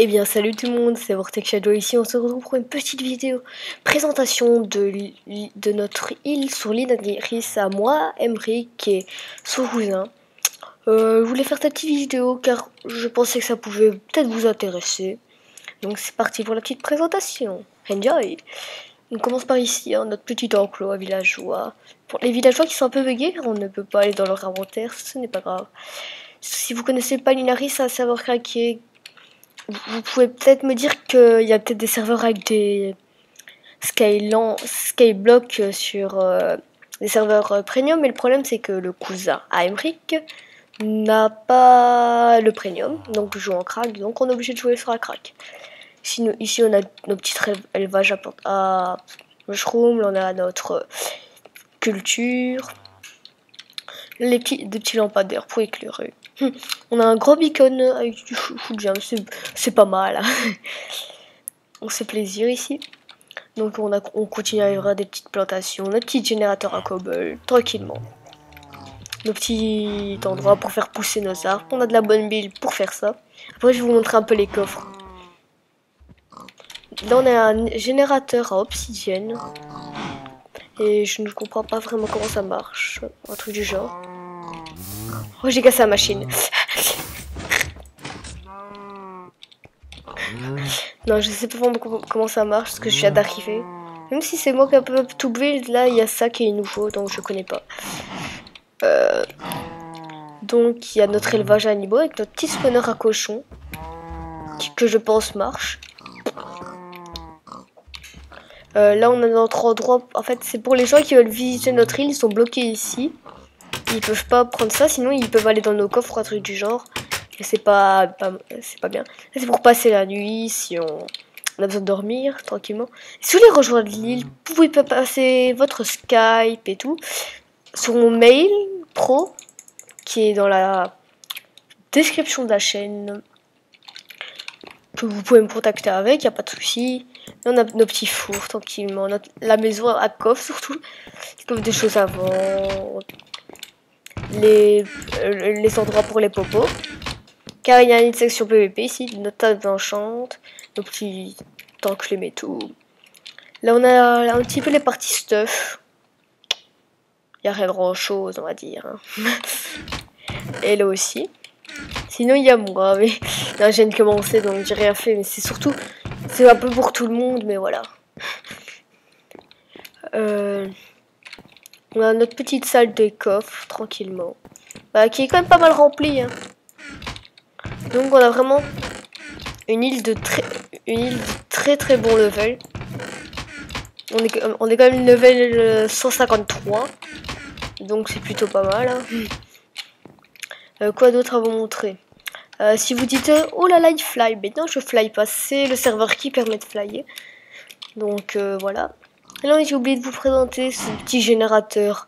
Eh bien salut tout le monde, c'est Vortex Shadow ici, on se retrouve pour une petite vidéo présentation de notre île sur l'île d'Aniris à moi, Emric et son cousin. Je voulais faire cette petite vidéo car je pensais que ça pouvait peut-être vous intéresser. Donc c'est parti pour la petite présentation, enjoy. On commence par ici, hein, notre petit enclos à villageois. Pour les villageois qui sont un peu buggés car on ne peut pas aller dans leur inventaire, ce n'est pas grave. Si vous connaissez pas l'Inaris, c'est un serveur craqué. Vous pouvez peut-être me dire qu'il y a peut-être des serveurs avec des Skyblock sur des serveurs premium, mais le problème c'est que le cousin à Emric n'a pas le premium, donc je joue en crack, donc on est obligé de jouer sur la crack. Ici on a nos petits élevages à mushroom, on a notre culture, des petits lampadaires pour éclairer. On a un gros beacon avec du chou de jam, c'est pas mal. Hein. On se fait plaisir ici. Donc on continue à y avoir des petites plantations, nos petits générateurs à cobble, tranquillement. Nos petits endroits pour faire pousser nos arbres. On a de la bonne build pour faire ça. Après je vais vous montrer un peu les coffres. Là on a un générateur à obsidienne. Et je ne comprends pas vraiment comment ça marche. Un truc du genre. Oh, j'ai cassé la machine. Non, je sais pas vraiment comment ça marche parce que je viens d'arriver. Même si c'est moi qui ai un peu tout build, là il y a ça qui est nouveau donc je connais pas. Donc il y a notre élevage à animaux avec notre petit spawner à cochon que je pense marche. Là on a notre endroit, en fait c'est pour les gens qui veulent visiter notre île, ils sont bloqués ici. Ils peuvent pas prendre ça, sinon ils peuvent aller dans nos coffres ou un truc du genre. Et c'est pas bien. C'est pour passer la nuit si on a besoin de dormir tranquillement. Si vous voulez rejoindre l'île, vous pouvez passer votre Skype et tout sur mon mail pro qui est dans la description de la chaîne. Que vous pouvez me contacter avec, y a pas de souci. Là, on a nos petits fours tranquillement, la maison à coffre surtout, comme des choses à vendre. Les endroits pour les popos. Car il y a une section PVP ici, notre table d'enchante, nos petits enclumes et tout. Là on a un petit peu les parties stuff. Il n'y a rien de grand chose on va dire. Hein. Et là aussi. Sinon il y a moi, mais là je viens de commencer donc j'ai rien fait. Mais c'est surtout, c'est un peu pour tout le monde, mais voilà. On a notre petite salle des coffres, tranquillement. Qui est quand même pas mal remplie. Hein. Donc on a vraiment une île de très bon level. On est quand même level 153. Donc c'est plutôt pas mal. Hein. Quoi d'autre à vous montrer? Si vous dites oh là là il fly, mais non je fly pas, c'est le serveur qui permet de flyer. Donc voilà. Et là j'ai oublié de vous présenter ce petit générateur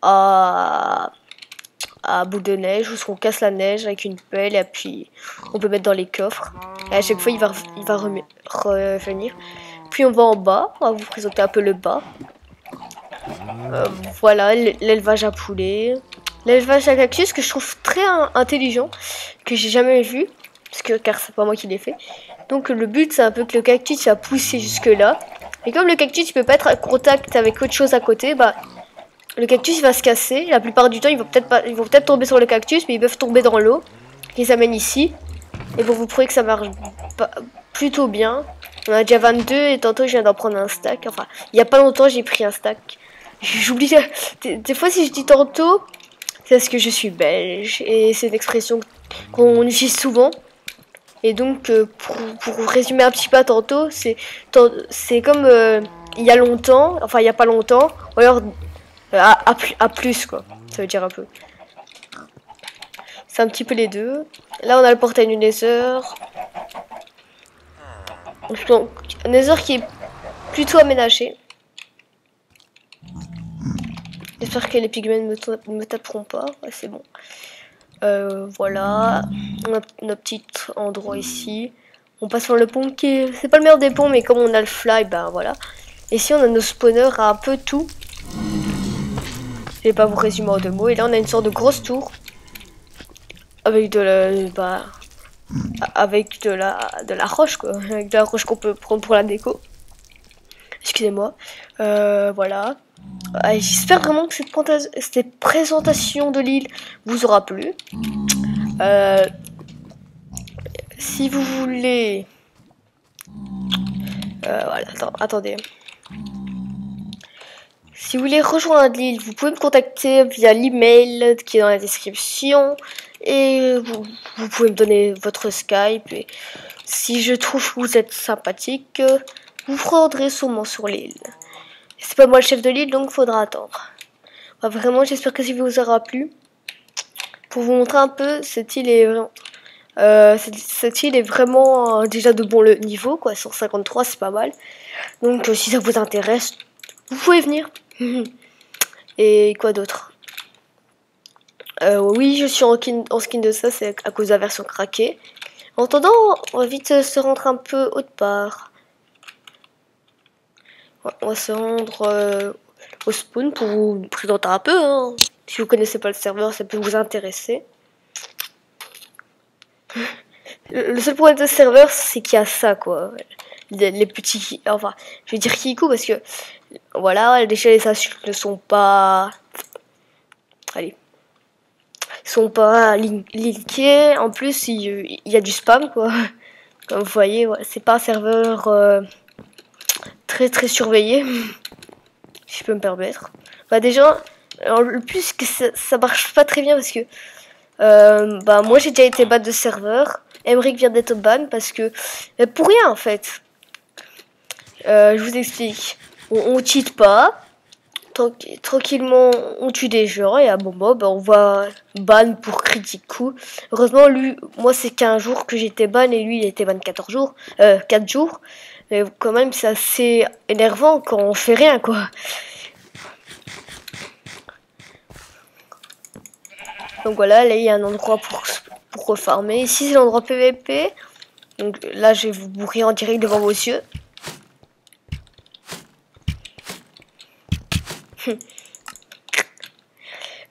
à boule de neige où on casse la neige avec une pelle et puis on peut mettre dans les coffres. Et à chaque fois il va revenir. Puis on va en bas, on va vous présenter un peu le bas. Voilà l'élevage à poulet. L'élevage à cactus que je trouve très intelligent, que j'ai jamais vu, car c'est pas moi qui l'ai fait. Donc le but c'est un peu que le cactus va pousser jusque là. Et comme le cactus il peut pas être en contact avec autre chose à côté, bah le cactus il va se casser. La plupart du temps ils vont peut-être tomber sur le cactus, mais ils peuvent tomber dans l'eau. Ils amènent ici. Et pour vous prouver que ça marche plutôt bien. On a déjà 22 et tantôt je viens d'en prendre un stack. Enfin, il y a pas longtemps j'ai pris un stack. J'oublie. Des fois si je dis tantôt, c'est parce que je suis belge. Et c'est une expression qu'on utilise souvent. Et donc pour résumer un petit peu à tantôt, c'est comme il y a longtemps, enfin il y a pas longtemps, ou alors à plus quoi, ça veut dire un peu. C'est un petit peu les deux. Là on a le portail du Nether. Donc un Nether qui est plutôt aménagé. J'espère que les pigments ne me taperont pas. Ouais, c'est bon. Voilà. On a notre petit endroit ici. On passe par le pont qui est... C'est pas le meilleur des ponts, mais comme on a le fly, ben voilà. Ici on a nos spawners à un peu tout. Je vais pas vous résumer en 2 mots. Et là on a une sorte de grosse tour. Avec de la... avec de la roche, quoi. Avec de la roche qu'on peut prendre pour la déco. Excusez-moi. Voilà. J'espère vraiment que cette présentation de l'île vous aura plu. Si vous voulez... voilà, attendez. Si vous voulez rejoindre l'île, vous pouvez me contacter via l'email qui est dans la description. Et vous pouvez me donner votre Skype. Et si je trouve que vous êtes sympathique, vous prendrez sûrement sur l'île. C'est pas moi le chef de l'île, donc faudra attendre. Vraiment, j'espère que ça vous aura plu. Pour vous montrer un peu, cette île est vraiment déjà de bon niveau, quoi. 153, c'est pas mal. Donc, si ça vous intéresse, vous pouvez venir. Et quoi d'autre? Oui, je suis en skin de ça, c'est à cause de la version craquée. En attendant, on va vite se rendre un peu autre part. On va se rendre au spawn pour vous présenter un peu. Hein. Si vous connaissez pas le serveur, ça peut vous intéresser. Le seul problème de ce serveur, c'est qu'il y a ça, quoi. Les petits... Enfin, je vais dire Kikou parce que... Voilà, déjà les insultes ne sont pas... Allez. Sont pas linkés. En plus, il y a du spam, quoi. Comme vous voyez, ouais, c'est pas un serveur très surveillé. Si je peux me permettre. Bah déjà, alors, le plus que ça marche pas très bien parce que... bah moi j'ai déjà été ban de serveur. Emric vient d'être ban parce que... pour rien en fait. Je vous explique. On cheat pas. Tranquillement, on tue des gens et à un moment, bah, on va ban pour critique coup. Heureusement, lui, moi, c'est 15 jours que j'étais ban et lui, il était ban 14 jours, 4 jours. Mais quand même, c'est assez énervant quand on fait rien, quoi. Donc voilà, là, il y a un endroit pour refarmer. Ici, c'est l'endroit PVP. Donc là, je vais vous bourrer en direct devant vos yeux.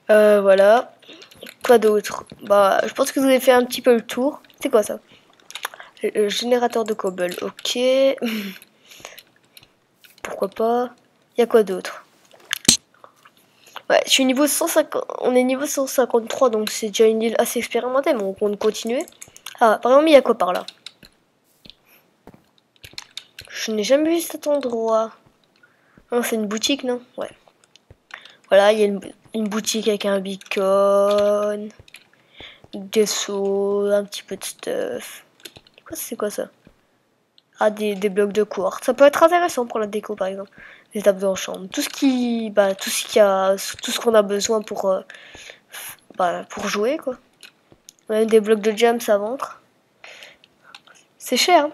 Voilà. Quoi d'autre? Bah, je pense que vous avez fait un petit peu le tour. C'est quoi ça? Le générateur de cobble. Ok. Pourquoi pas? Il y a quoi d'autre? Ouais, je suis niveau 150. On est niveau 153, donc c'est déjà une île assez expérimentée, mais on compte continuer. Ah, par exemple, il y a quoi par là? Je n'ai jamais vu cet endroit. Non, c'est une boutique, non? Ouais. Voilà, il y a une boutique avec un beacon, des seaux, un petit peu de stuff. C'est quoi ça? Ah, des blocs de quartz. Ça peut être intéressant pour la déco, par exemple. Des tables de chambre. Tout ce qu'on a besoin pour jouer, quoi. Même des blocs de jam, ça ventre. C'est cher, hein.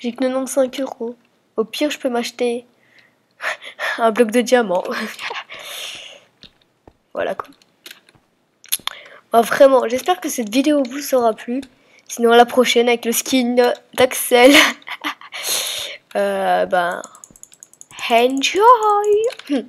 J'ai que 95 €. Au pire, je peux m'acheter un bloc de diamant. Voilà, quoi. Bah, vraiment, j'espère que cette vidéo vous aura plu. Sinon, à la prochaine avec le skin d'Axel. Ben, enjoy!